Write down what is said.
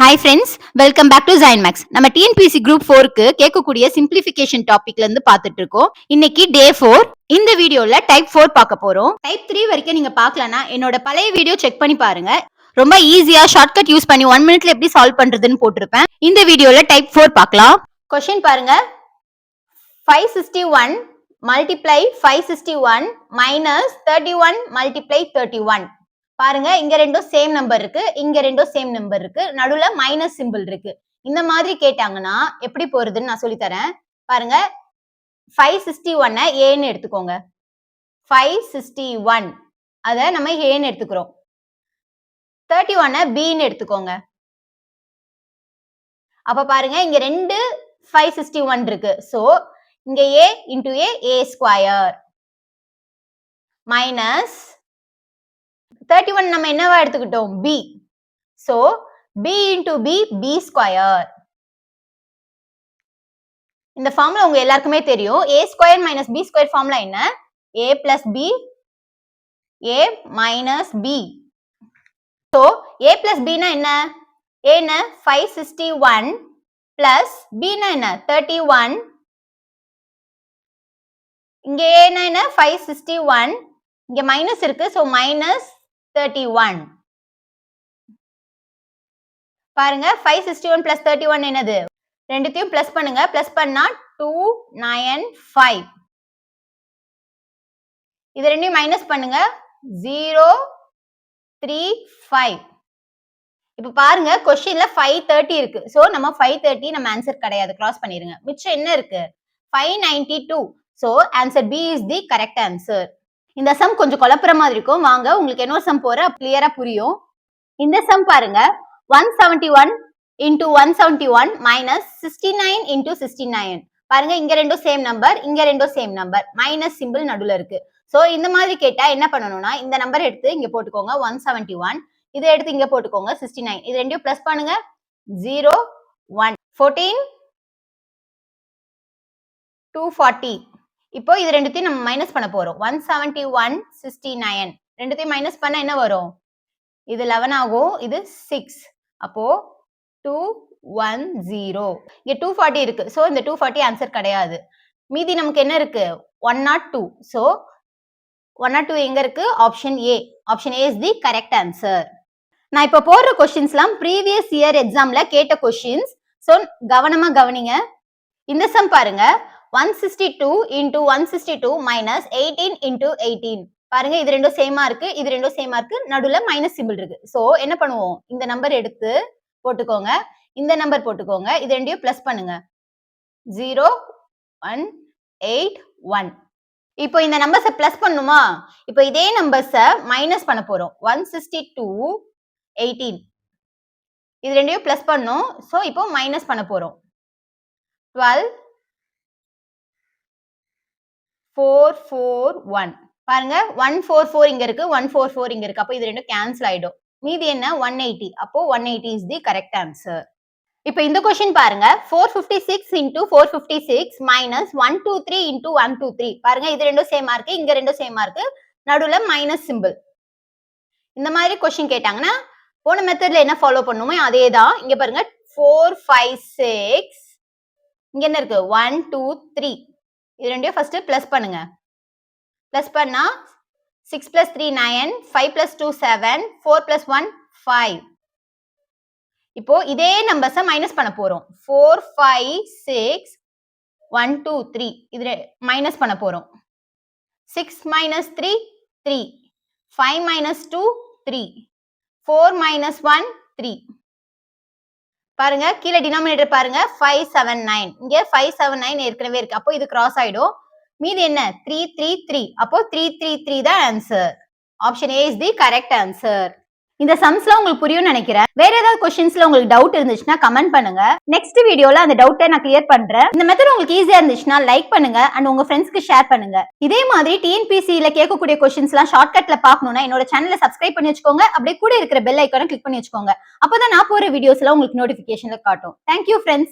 Hi friends, welcome back to ஜைன்மேக்ஸ். நம்ம TNPSC group 4க்கு கேட்கக்கூடிய சிம்பிளிஃபிகேஷன் டாபிக்ல இருந்து பார்த்துட்டு இருக்கோம். இன்னைக்கு டே 4. இந்த வீடியோல டைப் 4 பார்க்க போறோம். டைப் 3 வரைக்கும் நீங்க பார்க்கலனா என்னோட பழைய வீடியோ செக் பண்ணி பாருங்க. ரொம்ப ஈஸியா ஷார்ட்கட் யூஸ் பண்ணி 1 மினிட்ல எப்படி சால்வ் பண்றதுன்னு போட்டிருப்பேன். இந்த வீடியோல டைப் 4 பார்க்கலாம். கொஸ்டின் பாருங்க. 561 multiply 561 minus 31 multiply 31. பாருங்க, இங்க ரெண்டும் சேம் நம்பர் இருக்கு, இங்க ரெண்டும் சேம் நம்பர் இருக்கு, நடுவுல மைனஸ் சிம்பிள் இருக்கு. இந்த மாதிரி கேட்டாங்கன்னா எப்படி போறதுன்னு நான் சொல்லி தரேன். பாருங்க, 561 ஏன்னு எடுத்துக்கோங்க. 561 அத நம்ம ஏன்னு எடுத்துக்கிறோம். 31 பின்னு எடுத்துக்கோங்க. அப்ப பாருங்க, இங்க ரெண்டு 561 இருக்கு. சோ இங்க a into a square minus 31 நம்ம என்னவா எடுத்துக்கிட்டோம்? b. so b into b b square. இந்த ஃபார்முலா உங்க எல்லாருக்குமே தெரியும். a square minus b square formula என்ன? a plus b a minus b. so a plus b னா என்ன? a னா 561 plus b னா என்ன? 31. இங்க a னா என்ன? 561. இங்க மைனஸ் இருக்கு, so minus 31. பாருங்க, 561 plus 31 என்னது? ரெண்டுத்தையும் பிளஸ் பண்ணுங்க. பிளஸ் பண்ணா 295. இது ரெண்டையும் மைனஸ் பண்ணுங்க. 035. இப்ப பாருங்க, क्वेश्चनல 530 இருக்கு. சோ நம்ம 530 நம்ம ஆன்சர் கிடையாது, கிராஸ் பண்ணிருங்க. மிச்சம் என்ன இருக்கு? 592. So answer B is the correct answer. இந்த சம் கொஞ்சம் குழப்புற மாதிரி இருக்கும். வாங்க, உங்களுக்கு இன்னொரு சம் போற கிளியரா புரியும். இந்த சம் பாருங்க, 171 into 171 minus 69 into 69. பாருங்க, இங்க ரெண்டும் சேம் நம்பர், இங்க ரெண்டும் சேம் நம்பர், மைனஸ் சிம்பிள் நடுவுல இருக்கு. சோ இந்த மாதிரி கேட்டா என்ன பண்ணணும்னா, இந்த நம்பர் எடுத்து இங்க போட்டுக்கோங்க 171, இதை எடுத்து இங்க போட்டுக்கோங்க 69. இது ரெண்டையும் பிளஸ் பண்ணுங்க. 0 1 14 240. இப்போ இது ரெண்டுத்தையும் நம்ம மைனஸ் பண்ண போறோம். 171 69 ரெண்டுத்தையும் மைனஸ் பண்ணா என்ன வரும்? இது 11 ஆகும், இது 6. அப்போ 210. இங்க 240 இருக்கு. சோ இந்த 240 ஆன்சர் கிடையாது. மீதி நமக்கு என்ன இருக்கு? 102. சோ 102 எங்க இருக்கு? Option A. Option A is the correct answer. நான் இப்ப போடுற क्वेश्चंसலாம் previous year எக்ஸாம்ல கேட்ட क्वेश्चंस. சோ கவனமா கவனிங்க. இந்த சம் பாருங்க, 162 into 162 minus 18 into 18. பாருங்க, இது ரெண்டும் சேமா இருக்கு, இது ரெண்டும் சேமா இருக்கு, நடுவுல மைனஸ் சிம்பிள் இருக்கு. சோ என்ன பண்ணுவோம்? இந்த நம்பர் எடுத்து போட்டுக்கோங்க, இந்த நம்பர் போட்டுக்கோங்க, இது ரெண்டையும் பிளஸ் பண்ணுங்க. 0181. இப்போ இந்த நம்பர்ஸை பிளஸ் பண்ணுமா? இப்போ இதே நம்பர்ஸை மைனஸ் பண்ண போறோம். 162 18 இது ரெண்டையும் பிளஸ் பண்ணோம். சோ இப்போ மைனஸ் பண்ண போறோம். 12 441. பாருங்க, 144 இங்க இருக்கு, 144 இங்க இருக்கு. அப்போ இது ரெண்டும் கேன்சல் ஆயிடும். மீதி என்ன? 180. அப்போ 180 is the correct answer. இப்போ இந்த क्वेश्चन பாருங்க, 456 into 456 minus 123 into 123. பாருங்க, இது ரெண்டும் சேமா இருக்கு, இங்க ரெண்டும் சேமா இருக்கு, நடுவுல மைனஸ் சிம்பிள். இந்த மாதிரி क्वेश्चन கேட்டாங்கன்னா போன மெத்தட்ல என்ன ஃபாலோ பண்ணுமோ அதே தான். இங்க பாருங்க, 456 இங்க என்ன இருக்கு? 1 2 3. இது ரெண்டையும் ஃபர்ஸ்ட் பிளஸ் பண்ணுங்க. பிளஸ் பண்ணா 6 plus 3 9, 5 plus 2 7, 4 plus 1 5. இப்போ இதே நம்பர்ஸை மைனஸ் பண்ண போறோம். 4 5 6 1 2 3 இது மைனஸ் பண்ண போறோம். 6 minus 3 3, 5 minus 2 3, 4 minus 1 3. பாருங்க, கீழே டினாமினேட்டர் பாருங்க, 579. இங்க 579 ஏற்கனவே இருக்கு. அப்போ இது கிராஸ் ஆயிடும். மீதி என்ன? 333. அப்போ 333 தான் answer. Option A is the correct answer. இந்த சம்ஸ்லாம் உங்களுக்கு புரியும்னு நினைக்கிறேன். வேற ஏதாவது क्वेश्चंसல உங்களுக்கு டவுட் இருந்துச்சுன்னா கமெண்ட் பண்ணுங்க. நெக்ஸ்ட் வீடியோல அந்த டவுட்டை நான் கிளியர் பண்றேன். இந்த மெத்தட் உங்களுக்கு ஈஸியா இருந்துச்சுன்னா லைக் பண்ணுங்க அண்ட் உங்க ஃப்ரெண்ட்ஸ்க்கு ஷேர் பண்ணுங்க. இதே மாதிரி டிஎன்பிசில கேட்கக்கூடிய क्वेश्चंसலாம் ஷார்ட்கட்ல பார்க்கணும்னா என்னோட சேனலை சப்ஸ்கிரைப் பண்ணி வச்சுக்கோங்க. அப்படியே கூட இருக்கிற பெல் ஐகானை கிளிக் பண்ணி வச்சுக்கோங்க. அப்பதான் நான் போற வீடியோஸ்லாம் உங்களுக்கு நோட்டிபிகேஷன்ல காட்டும். Thank you friends.